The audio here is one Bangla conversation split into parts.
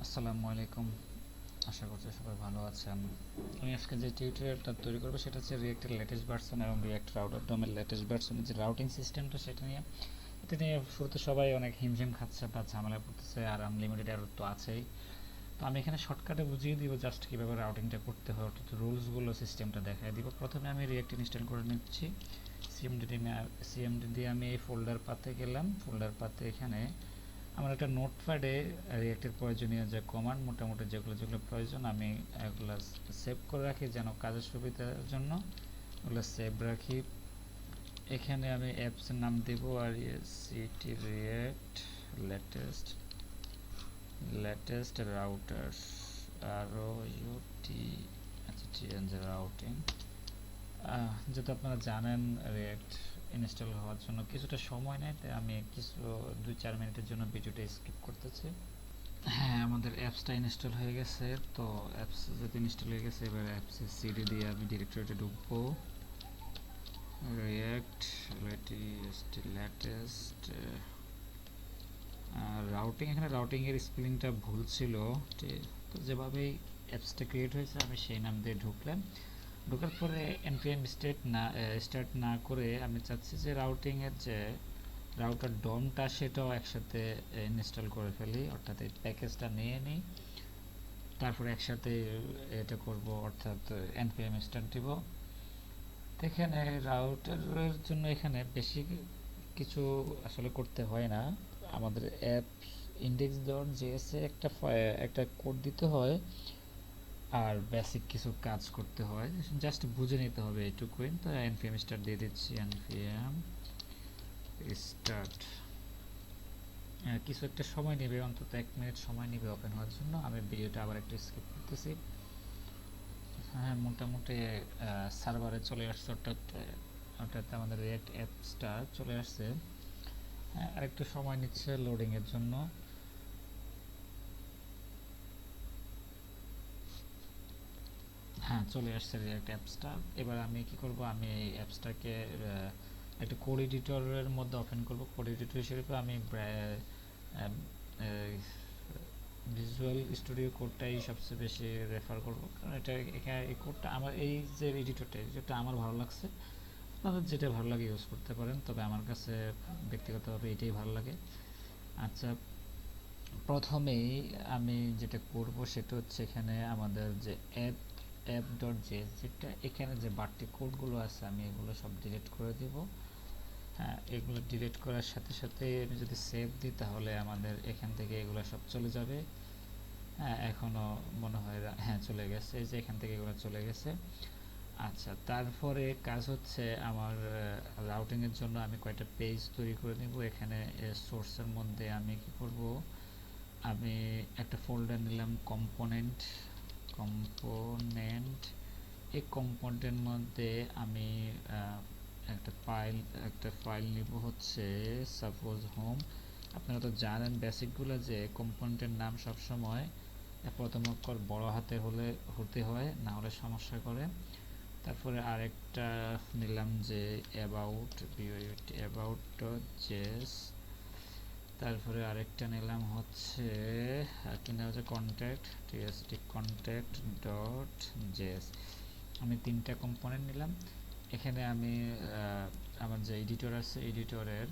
আসসালামু আলাইকুম। আশা করছি সবাই ভালো আছেন। আমি আজকে যে টিউটোরিয়ালটা তৈরি করবো সেটা হচ্ছে রিয়েক্টের লেটেস্ট ভার্সন এবং রিয়েক্ট রাউটার ডোমের লেটেস্ট ভার্সনের যে রাউটিং সিস্টেমটা সেটা নিয়ে। এটা নিয়ে শুরুতে সবাই অনেক হিমঝিম খাচ্ছে বা ঝামেলা পড়তেছে, আর আনলিমিটেড এরর তো আছেই। তো আমি এখানে শর্টকাটে বুঝিয়ে দিব জাস্ট কীভাবে রাউটিংটা করতে হয়, অর্থাৎ রুলসগুলো সিস্টেমটা দেখাই দিব। প্রথমে আমি রিয়েক্ট ইনস্টল করে নিচ্ছি। সিএমডি দিয়ে আমি এই ফোল্ডার পাতে গেলাম। ফোল্ডার পাতে এখানে আমার একটা নোটপ্যাডে রিয়েক্টের প্রয়োজনীয় যে কমান্ড মোটামুটি যেগুলো যেগুলো প্রয়োজন আমি এগুলো সেভ করে রাখি যেন কাজের সুবিধার জন্য ওগুলো সেভ রাখি। এখানে আমি অ্যাপসের নাম দেব আর city react latest latest router আর ইউটি, আচ্ছা ঠিক আছে রাউটিং। যেহেতু আপনারা জানেন রিয়েক্ট ইনস্টল হওয়ার জন্য কিছুটা সময় নেয়, তাই আমি কিছু 2-4 মিনিটের জন্য ভিডিওটা স্কিপ করতেছি। হ্যাঁ, আমাদের অ্যাপসটা ইনস্টল হয়ে গেছে। তো অ্যাপস যেহেতু ইনস্টল হয়ে গেছে, এবার অ্যাপসের সিডি দিয়ে আমি ডিরেক্টরিতে ঢুকবো। রিয়েক্ট লেটেস্ট রাউটিং, এখানে রাউটিং এর স্পেলিংটা ভুল ছিল। তো যেভাবেই অ্যাপসটা ক্রিয়েট হয়েছে আমি সেই নাম দিয়ে ঢুকলাম। ঢোকার পরে npm স্টার্ট না করে আমি চাচ্ছি যে রাউটিং এর যে রাউটার ডমটা সেটাও একসাথে ইনস্টল করে ফেলি, অর্থাৎ এই প্যাকেজটা নিয়ে নিই, তারপরে একসাথে এটা করব, অর্থাৎ npm স্টার্ট দিব। এখানে রাউটারের জন্য এখানে বেশি কিছু আসলে করতে হয় না। আমাদের অ্যাপ ইন্ডেক্স ডট জেএসএ একটা কোড দিতে হয় আর বেসিক কিছু কাজ করতে হয়, জাস্ট বুঝে নিতে হবে এটুকুই। তো npm স্টার্ট দিয়ে দিচ্ছি। npm স্টার্ট কিছু একটা সময় নেবে, অন্তত 1 মিনিট সময় নেবে ওপেন হওয়ার জন্য। আমি ভিডিওটা আবার একটু স্কিপ করতেছি। হ্যাঁ, মোটামুটি সার্ভারে চলে আসছে, অর্থাৎ আমাদের রিয়েক্ট অ্যাপসটা চলে আসছে। হ্যাঁ, আরেকটু সময় নিচ্ছে লোডিংয়ের জন্য। হ্যাঁ, চলে আসছে রিয়েক্ট অ্যাপসটা। এবার আমি কি করব, আমি এই অ্যাপসটাকে একটা কোড এডিটরের মধ্যে ওপেন করব। কোড এডিটর হিসেবে আমি ভিজুয়াল স্টুডিও কোডটাই সবচেয়ে বেশি রেফার করব, কারণ এটা এখানে এই কোডটা আমার এই যে এডিটরটা যেটা আমার ভালো লাগছে। আপনাদের যেটা ভালো লাগে ইউজ করতে পারেন, তবে আমার কাছে ব্যক্তিগতভাবে এটাই ভালো লাগে। আচ্ছা, প্রথমেই আমি যেটা করব সেটা হচ্ছে এখানে আমাদের যে অ্যাপ ডট জেএস, যেটা এখানে যে বাড়তি কোডগুলো আছে আমি এগুলো সব ডিলিট করে দিব। হ্যাঁ, এগুলো ডিলিট করার সাথে সাথে আমি যদি সেভ দিই তাহলে আমাদের এখান থেকে এগুলো সব চলে যাবে। হ্যাঁ, এখনও মনে হয় হ্যাঁ চলে গেছে, এই যে এখান থেকে এগুলো চলে গেছে। আচ্ছা, তারপরে কাজ হচ্ছে আমার রাউটিংয়ের জন্য আমি কয়েকটা পেজ তৈরি করে নেব। এখানে সোর্সের মধ্যে আমি কি করব, আমি একটা ফোল্ডার নিলাম কম্পোনেন্ট। এই কম্পোনেন্টের মধ্যে আমি একটা ফাইল নিব হচ্ছে সাপোজ হোম। আপনারা তো জানেন বেসিকগুলো যে কম্পোনেন্টের নাম সবসময় প্রথম অক্ষর বড় হাতে হতে হয়, না হলে সমস্যা করে। তারপরে আরেকটা নিলাম যে অ্যাবাউট ডট জেএস। তারপরে আরেকটা নিলাম হচ্ছে কি নাম হচ্ছে কন্ট্যাক্ট ডট জেএস। আমি 3টা কম্পোনেন্ট নিলাম। এখানে আমি আমার যে এডিটর আছে এডিটরের,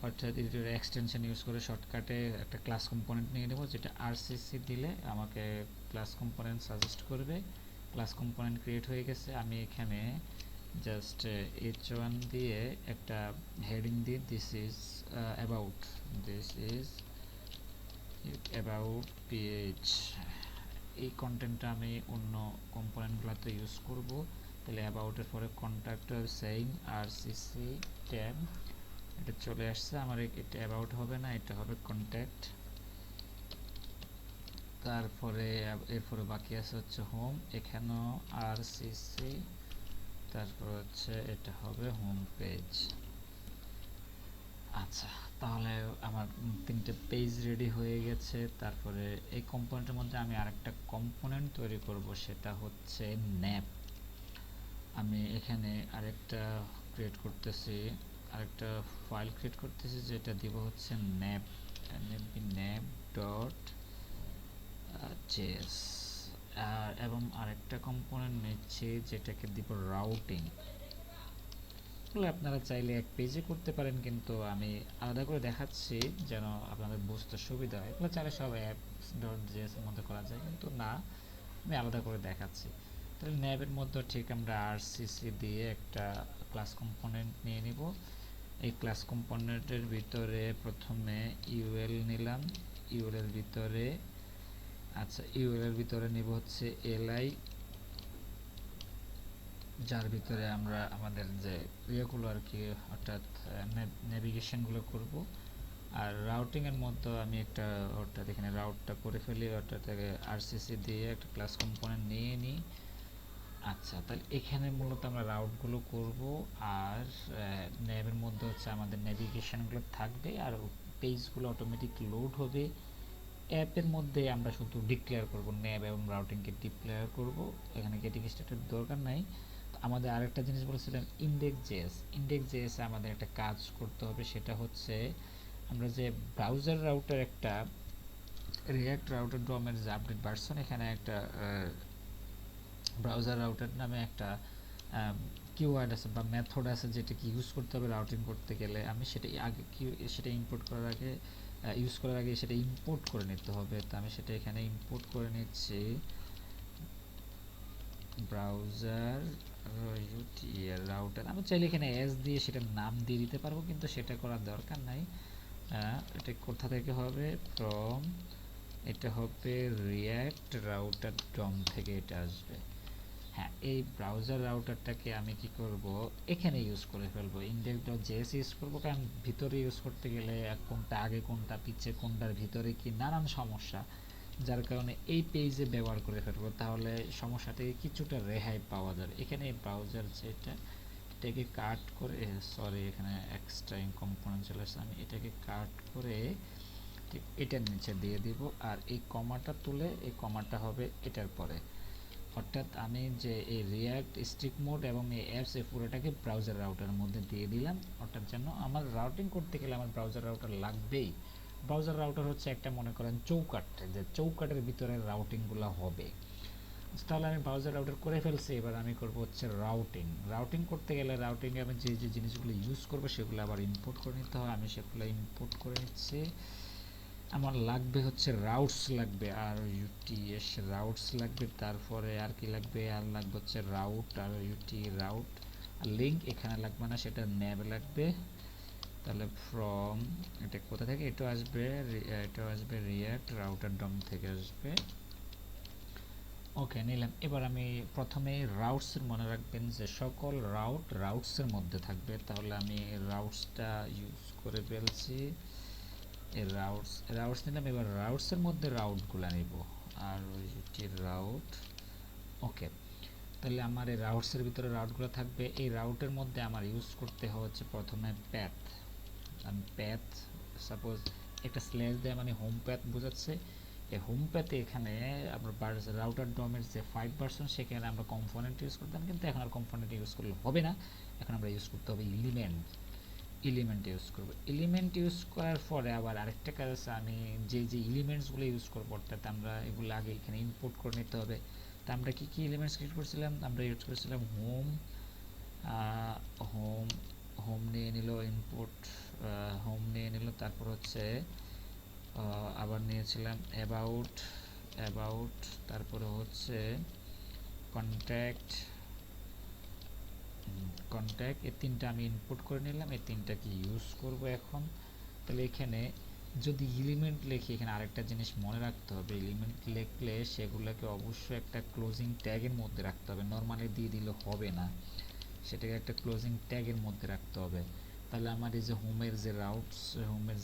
অর্থাৎ এডিটরের এক্সটেনশন ইউজ করে শর্টকাটে একটা ক্লাস কম্পোনেন্ট নিয়ে নেব, যেটা আরসিসি দিলে আমাকে ক্লাস কম্পোনেন্ট সাজেস্ট করবে। ক্লাস কম্পোনেন্ট ক্রিয়েট হয়ে গেছে। আমি এখানে জাস্ট h1 দিয়ে একটা হেডিং দিয়ে দিস ইজ অ্যাবাউট পেজ। এই কন্টেন্টটা আমি অন্য কম্পোনেন্টগুলোতে ইউজ করব। তাহলে অ্যাবাউটের পরে কন্ট্যাক্টর সেইং আরসিসি ট্যাব, এটা চলে আসছে। আমার এটা অ্যাবাউট হবে না, এটা হবে কন্ট্যাক্ট। তারপরে এরপরে বাকি আছে হচ্ছে হোম, এখানেও আরসিসি, তারপর হচ্ছে এটা হবে হোম পেজ। আচ্ছা, তাহলে আমার 3টে পেজ রেডি হয়ে গেছে। তারপরে এই কম্পোনেন্টের মধ্যে আমি আরেকটা কম্পোনেন্ট তৈরি করব, সেটা হচ্ছে ন্যাপ। আমি এখানে আরেকটা ফাইল ক্রিয়েট করতেছি, যেটা দিব হচ্ছে ন্যাপ ডট জেএস এবং আরেকটা কম্পোনেন্ট নিচ্ছে যেটাকে দিব রাউটিং। তাহলে আপনারা চাইলে এক পেজে করতে পারেন, কিন্তু আমি আলাদা করে দেখাচ্ছি যেন আপনাদের বুঝতে সুবিধা হয়। এগুলো চাইলে সব অ্যাপস ডট জেএস এর মধ্যে করা যায়, কিন্তু না, আমি আলাদা করে দেখাচ্ছি। তাহলে ন্যাবের মধ্যে ঠিক আমরা আরসিসি দিয়ে একটা ক্লাস কম্পোনেন্ট নিয়ে নিব। এই ক্লাস কম্পোনেন্টের ভিতরে প্রথমে ইউএল নিলাম, ইউএল এর ভিতরে ইউএল এর ভিতরে নিব হচ্ছে এলআই, যার ভিতরে আমরা আমাদের যে ইয়েগুলো আর কি, অর্থাৎ নেভিগেশনগুলো করব। আর রাউটিং এর মধ্যে আমি একটা অর্থাৎ এখানে রাউটটা করে ফেলি, অর্থাৎ আরসিসি দিয়ে একটা ক্লাস কম্পোনেন্ট নিয়ে নিই। আচ্ছা, তাহলে এখানে মূলত আমরা রাউটগুলো করব, আর ন্যাবের মধ্যে হচ্ছে আমাদের নেভিগেশনগুলো থাকবে, আর পেজগুলো অটোমেটিক লোড হবে। অ্যাপের মধ্যে আমরা শুধু ডিক্লেয়ার করব, ন্যাব এবং রাউটিংকে ডিক্লেয়ার করব, এখানে গেটিং স্টার্টের দরকার নাই। আমাদের আরেকটা জিনিস বলেছিলাম ইনডেক্স জেএস। ইনডেক্স জেএস আমাদের একটা কাজ করতে হবে, সেটা হচ্ছে আমরা যে ব্রাউজার রাউটার একটা রিয়াক্ট রাউটার ডোমের যে আপডেট ভার্সন, এখানে একটা ব্রাউজার রাউটার নামে একটা কিওয়ার্ড আছে বা মেথড আছে, যেটাকে ইউজ করতে হবে রাউটিং করতে গেলে। আমি সেটা আগে সেটা ইম্পোর্ট করার আগে ইউজ করার আগে সেটা ইম্পোর্ট করে নিতে হবে। তো আমি সেটা এখানে ইম্পোর্ট করে নিচ্ছি, ব্রাউজার রাউটার। আমি চাইলে এখানে এস দিয়ে সেটার নাম দিয়ে দিতে পারবো, কিন্তু সেটা করার দরকার নাই। এটা কোথা থেকে হবে, ফ্রম, এটা হবে রিয়াক্ট রাউটার ডম থেকে এটা আসবে। হ্যাঁ, এই ব্রাউজার রাউটারটাকে আমি কি করব, এখানে ইউজ করে ফেলবো, index.js ইউজ করবো, কারণ ভিতরে ইউজ করতে গেলে কোনটা আগে কোনটা পিছে কোনটার ভিতরে কি নানান সমস্যা, যার কারণে এই পেজে ব্যবহার করে ফেলবো, তাহলে সমস্যা থেকে কিছুটা রেহাই পাওয়া যাবে। এখানে ব্রাউজার যেটা, এটাকে কাট করে, সরি এখানে এক্সট্রা কম্পোনেন্ট চলে আসছে, আমি এটাকে কাট করে ঠিক এটার নিচে দিয়ে দিব, আর এই কমাটা তুলে এই কমাটা হবে এটার পরে। অর্থাৎ আমি যে এই রিয়াক্ট স্ট্রিক মোড এবং এই অ্যাপস, এই পুরোটাকে ব্রাউজার রাউটারের মধ্যে দিয়ে দিলাম, অর্থাৎ যেন আমার রাউটিং করতে গেলে আমার ব্রাউজার রাউটার লাগবেই। ব্রাউজার রাউটার হচ্ছে একটা, মনে করেন চৌকাট, যে চৌকাটের ভিতরে রাউটিংগুলো হবে। তাহলে আমি ব্রাউজার রাউটার করে ফেলছি, এবার আমি করব হচ্ছে রাউটিং। রাউটিং করতে গেলে রাউটিংয়ে আমি যে যে জিনিসগুলো ইউজ করব সেগুলো আবার ইম্পোর্ট করে নিতে হয়, আমি সেগুলো ইম্পোর্ট করে নিচ্ছি। আমার লাগবে হচ্ছে রাউটস লাগবে, আর ইউটিএস রাউটস লাগবে, তারপরে আর কি লাগবে, আর লাগবে হচ্ছে রাউট, আর ইউটি রাউট, আর লিঙ্ক এখানে লাগবে না, সেটা ন্যাব লাগবে। তাহলে ফ্রম, এটা কোথা থেকে, এটা আসবে রিয়াক্ট রাউটার ডম থেকে আসবে। ওকে, নিলাম। এবার আমি প্রথমে রাউটসের মনে রাখবেন যে সকল রাউটসের মধ্যে থাকবে, তাহলে আমি রাউটসটা ইউজ করে ফেলছি। রাউটস নিলাম, এবার রাউটসের মধ্যে রাউটগুলো নিব, আর রাউট। ওকে, তাহলে আমার এই রাউটসের ভিতরে রাউটগুলো থাকবে। এই রাউটের মধ্যে আমার ইউজ করতে হচ্ছে প্রথমে প্যাথ। আমি প্যাথ সাপোজ একটা স্ল্যাশ দিয়ে মানে হোম প্যাথ বোঝাচ্ছে। এই হোম প্যাথে এখানে আমরা রাউটার ডোমের যে 5 ভার্সন, সেখানে আমরা কম্পোনেন্ট ইউজ করতাম, কিন্তু এখন আর কম্পোনেন্ট ইউজ করলে হবে না, এখন আমরা ইউজ করতে হবে এলিমেন্ট ইউজ করব। এলিমেন্ট ইউজ করার পরে আবার আরেকটা কাজ আছে, আমি যে যে এলিমেন্টসগুলো ইউজ করবো, অর্থাৎ আমরা এগুলো আগে এখানে ইম্পোর্ট করে নিতে হবে। তা আমরা কি কি এলিমেন্টস ইউজ করছিলাম, আমরা ইউজ করেছিলাম হোম, হোম হোম নিয়ে নিল, ইনপুট হোম নিয়ে নিল, তারপর হচ্ছে আবার নিয়েছিলাম অ্যাবাউট, তারপরে হচ্ছে কন্ট্যাক্ট, এই তিনটা আমি ইনপুট করে নিলাম, এই তিনটাকে ইউজ করব এখন। তাহলে এখানে যদি এলিমেন্ট লিখি, এখানে আরেকটা জিনিস মনে রাখতে হবে, এলিমেন্ট লিখলে সেগুলোকে অবশ্যই একটা ক্লোজিং ট্যাগের মধ্যে রাখতে হবে, নর্মালি দিয়ে দিলে হবে না, সেটাকে একটা ক্লোজিং ট্যাগের মধ্যে রাখতে হবে। তাহলে আমার এই যে হোমের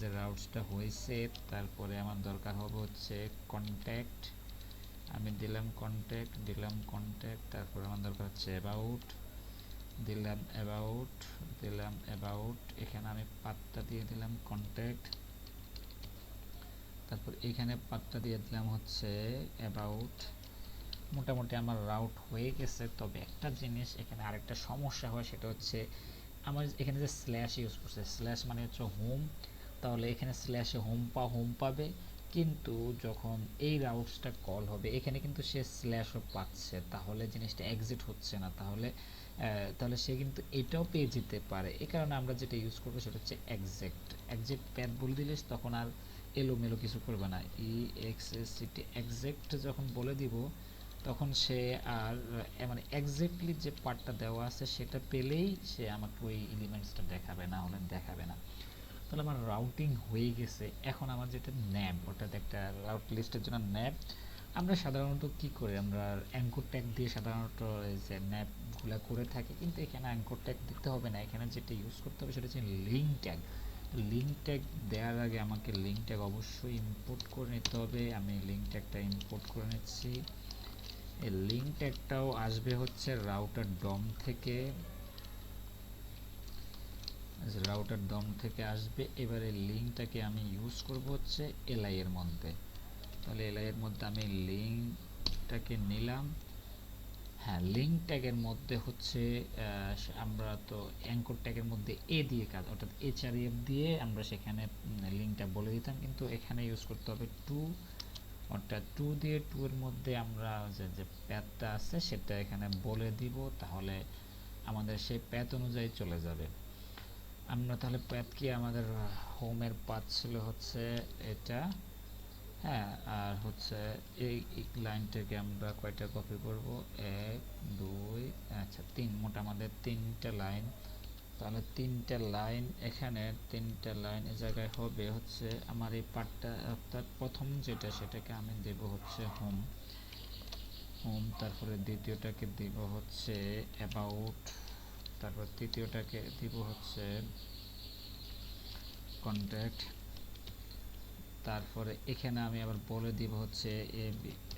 যে রাউটসটা হয়েছে, তারপরে আমার দরকার হবে হচ্ছে কন্ট্যাক্ট, আমি দিলাম কন্ট্যাক্ট, তারপরে আমার দরকার হচ্ছে অ্যাবাউট, এখানে আমি পাতটা দিয়ে দিলাম কন্ট্যাক্ট, তারপর এখানে পাতটা দিয়ে দিলাম হচ্ছে অ্যাবাউট। মোটামুটি আমার রাউট হয়ে গেছে। তবে একটা জিনিস এখানে আরেকটা সমস্যা হয়, সেটা হচ্ছে আমার এখানে যে স্ল্যাশ ইউজ করছে, স্ল্যাশ মানে হচ্ছে হোম, তাহলে এখানে স্ল্যাশে হোম পাবে, কিন্তু যখন এই রাউটসটা কল হবে এখানে কিন্তু সে স্ল্যাশও পাচ্ছে, তাহলে জিনিসটা এক্সিট হচ্ছে না, তাহলে সে কিন্তু এটাও পেয়ে যেতে পারে। এই কারণে আমরা যেটা ইউজ করবো সেটা হচ্ছে এক্সাক্ট এক্সাক্ট প্যাথ বলে দিলে তখন আর এলোমেলো কিছু করবে না। EXACT এক্সাক্ট যখন বলে দিব তখন সে আর মানে এক্স্যাক্টলি যে পার্টটা দেওয়া আছে সেটা পেলেই সে আমাকে ওই এলিমেন্টসটা দেখাবে, না হলে দেখাবে না। তাহলে আমার রাউটিং হয়ে গেছে। এখন আমার যেটা ন্যাব, অর্থাৎ একটা রাউট লিস্টের জন্য ন্যাব, আমরা সাধারণত কি করি, আমরা অ্যাঙ্কর ট্যাগ দিয়ে সাধারণত এই যে ন্যাবগুলো করে থাকি, কিন্তু এখানে অ্যাঙ্কর ট্যাগ দিতে হবে না। এখানে যেটা ইউজ করতে হবে সেটা হচ্ছে লিঙ্ক ট্যাগ। লিঙ্ক ট্যাগ দেওয়ার আগে আমাকে লিঙ্ক ট্যাগ অবশ্যই ইম্পোর্ট করে নিতে হবে। আমি লিঙ্ক ট্যাগটা ইম্পোর্ট করে নিচ্ছি। এই লিঙ্ক ট্যাগটাও আসবে হচ্ছে রাউটার ডম থেকে, রাউটার ডম থেকে আসবে। এবারে লিঙ্কটাকে আমি ইউজ করব হচ্ছে এলআই এর মধ্যে। তাহলে এলআই এর মধ্যে আমি লিঙ্কটাকে নিলাম। হ্যাঁ, লিঙ্ক ট্যাগের মধ্যে হচ্ছে আমরা তো অ্যাঙ্কর ট্যাগের মধ্যে এ দিয়ে কাজ, অর্থাৎ HREF দিয়ে আমরা সেখানে লিঙ্কটা বলে দিতাম, কিন্তু এখানে ইউজ করতে হবে টু, অর্থাৎ টু দিয়ে টু এর মধ্যে আমরা যে প্যাথটা আছে সেটা এখানে বলে দিব, তাহলে আমাদের সেই প্যাথ অনুযায়ী চলে যাবে। আমরা তাহলে প্যাথ কি আমাদের হোমের পাথ ছিল হচ্ছে এটা, হ্যাঁ, আর হচ্ছে এই লাইনটাকে আমরা কয়টা কপি করব, এক দুই, আচ্ছা তিন, মোট আমাদের তিনটা লাইন। তাহলে তিনটা লাইন, এখানে তিনটা লাইন এই জায়গায় হবে হচ্ছে আমার এই পার্টটা, অর্থাৎ প্রথম যেটা সেটাকে আমি দেব হচ্ছে হোম হোম, তারপরে দ্বিতীয়টাকে দিব হচ্ছে অ্যাবাউট, তারপর তৃতীয়টাকে দিব হচ্ছে কন্ট্যাক্ট, তারপরে এখানে আমি আবার বলে দিব হচ্ছে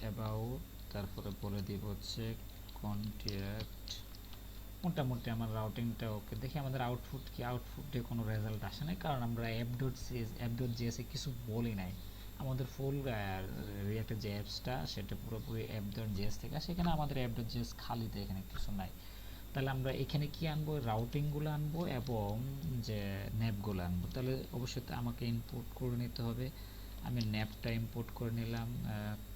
অ্যাবাউট, তারপরে বলে দিব হচ্ছে কন্ট্যাক্ট। মোটামুটি আমার রাউটিংটা ওকে। দেখি আমাদের আউটপুট কি, আউটপুটে কোনো রেজাল্ট আসে নাই, কারণ আমরা অ্যাপ.js এ কিছু বলি নাই। আমাদের ফুল রিঅ্যাক্টের যে অ্যাপসটা সেটা পুরোপুরি অ্যাপ.js থেকে আসে, এখানে আমাদের অ্যাপ.js খালিতে, এখানে কিছু নাই। তাহলে আমরা এখানে কি আনবো, রাউটিংগুলো আনবো এবং যে ন্যাপগুলো আনবো। তাহলে অবশ্যই আমাকে ইম্পোর্ট করে নিতে হবে। আমি ন্যাপটা ইম্পোর্ট করে নিলাম,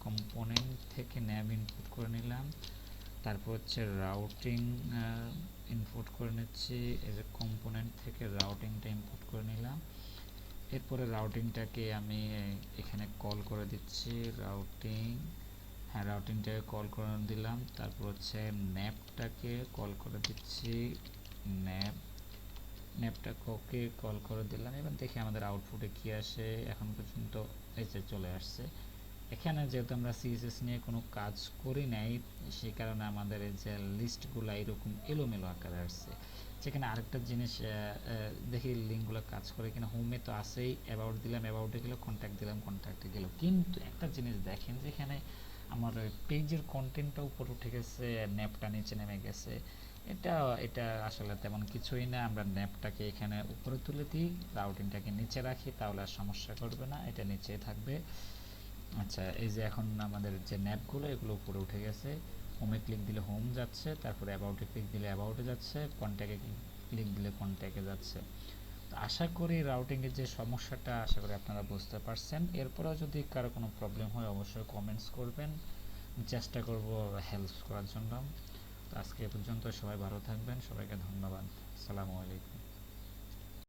কম্পোনেন্ট থেকে ন্যাপ ইম্পোর্ট করে নিলাম, তারপর হচ্ছে রাউটিং ইম্পোর্ট করে নিচ্ছি, এই যে কম্পোনেন্ট থেকে রাউটিংটা ইম্পোর্ট করে নিলাম। এরপরে রাউটিংটাকে আমি এখানে কল করে দিচ্ছি, রাউটিং, হ্যাঁ রাউটিংটাকে কল করে দিলাম। তারপর হচ্ছে ন্যাপটাকে কল করে দিচ্ছি, ন্যাপ ন্যাপটাকে কল করে দিলাম। এবার দেখি আমাদের আউটপুটে কি আসে। এখন পর্যন্ত এই যে চলে আসছে। এখানে যেহেতু আমরা সিএসএস নিয়ে কোনো কাজ করি নাই, সেই কারণে আমাদের এই যে লিস্টগুলো এরকম এলোমেলো আকারে আসছে। সেখানে আরেকটা জিনিস দেখি লিঙ্কগুলো কাজ করে কিনা। হোমে তো আসেই, অ্যাবাউট দিলাম, অ্যাবাউটে গেল, কন্ট্যাক্ট দিলাম, কন্ট্যাক্টে গেল, কিন্তু একটা জিনিস দেখেন যেখানে আমার পেজের কন্টেন্টটা উপরে উঠে গেছে, ন্যাপটা নিচে নেমে গেছে। এটা এটা আসলে তেমন কিছুই না। আমরা ন্যাপটাকে এখানে উপরে তুলে দিই, রাউটিংটাকে নিচে রাখি, তাহলে আর সমস্যা করবে না, এটা নিচেই থাকবে। আচ্ছা, এই যে এখন আমাদের যে ন্যাপগুলো এগুলো উপরে উঠে গেছে। হোমে ক্লিক দিলে হোম যাচ্ছে, তারপরে অ্যাবাউটে ক্লিক দিলে অ্যাবাউটে যাচ্ছে, কন্ট্যাক্টে ক্লিক দিলে কন্ট্যাক্টে যাচ্ছে। তো আশা করি রাউটিংয়ের যে সমস্যাটা আশা করি আপনারা বুঝতে পারছেন। এরপরেও যদি কারো কোনো প্রবলেম হয় অবশ্যই কমেন্টস করবেন, চেষ্টা করব হেল্প করার জন্য। তো আজকে এ পর্যন্ত, সবাই ভালো থাকবেন, সবাইকে ধন্যবাদ। আসসালামু আলাইকুম।